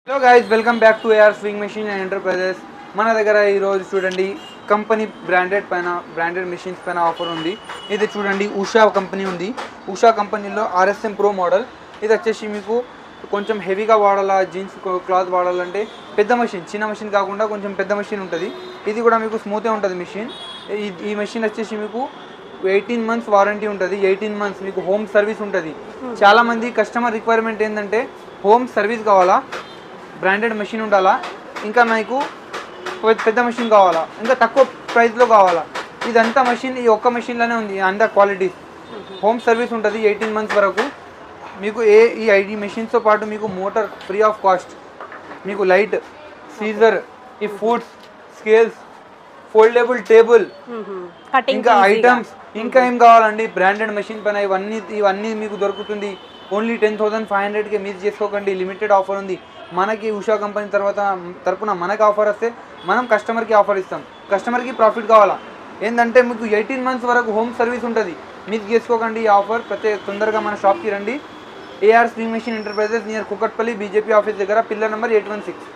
Hello guys, welcome back to AR sewing machine and enterprises. మన దగ్గర ఈరోజు చూడండి కంపెనీ బ్రాండెడ్ మెషిన్స్ పైన ఆఫర్ ఉంది. ఇది చూడండి ఉషా కంపెనీ ఉంది. ఉషా కంపెనీలో ఆర్ఎస్ఎం ప్రో మోడల్. ఇది వచ్చేసి మీకు కొంచెం హెవీగా వాడాలా, జీన్స్ క్లాత్ వాడాలంటే పెద్ద మెషిన్, చిన్న మెషిన్ కాకుండా కొంచెం పెద్ద మెషిన్ ఉంటుంది. ఇది కూడా మీకు స్మూత్గా ఉంటుంది మెషిన్. ఈ మెషిన్ వచ్చేసి మీకు 18 months వారంటీ ఉంటుంది. 18 months మీకు హోమ్ సర్వీస్ ఉంటుంది. చాలామంది కస్టమర్ రిక్వైర్మెంట్ ఏంటంటే హోమ్ సర్వీస్ కావాలా, బ్రాండెడ్ మెషిన్ ఉండాలా, ఇంకా మీకు పెద్ద మెషిన్ కావాలా, ఇంకా తక్కువ ప్రైస్లో కావాలా. ఇదంతా మెషిన్ ఈ ఒక్క మెషిన్లోనే ఉంది. అంత క్వాలిటీ హోమ్ సర్వీస్ ఉంటుంది 18 months వరకు. మీకు ఈ మెషిన్స్తో పాటు మీకు మోటార్ ఫ్రీ ఆఫ్ కాస్ట్, మీకు లైట్, సీజర్, ఈ ఫుడ్స్, స్కేల్స్, ఫోల్డబుల్ టేబుల్, ఇంకా ఐటమ్స్, ఇంకా ఏం కావాలండి బ్రాండెడ్ మెషిన్ పైన ఇవన్నీ మీకు దొరుకుతుంది. ఓన్లీ 10,500కి మిస్ చేసుకోకండి. లిమిటెడ్ ఆఫర్ ఉంది. మనకి ఉషా కంపెనీ తరపున మనకి ఆఫర్ వస్తే మనం కస్టమర్కి ఆఫర్ ఇస్తాం. కస్టమర్కి ప్రాఫిట్ కావాలా ఏంటంటే మీకు 18 months వరకు హోమ్ సర్వీస్ ఉంటుంది. మిస్ చేసుకోకండి ఈ ఆఫర్. తొందరగా మన షాప్కి రండి. AR sewing machine enterprises near Kukatpally BJP office దగ్గర, పిల్లర్ నెంబర్ 816.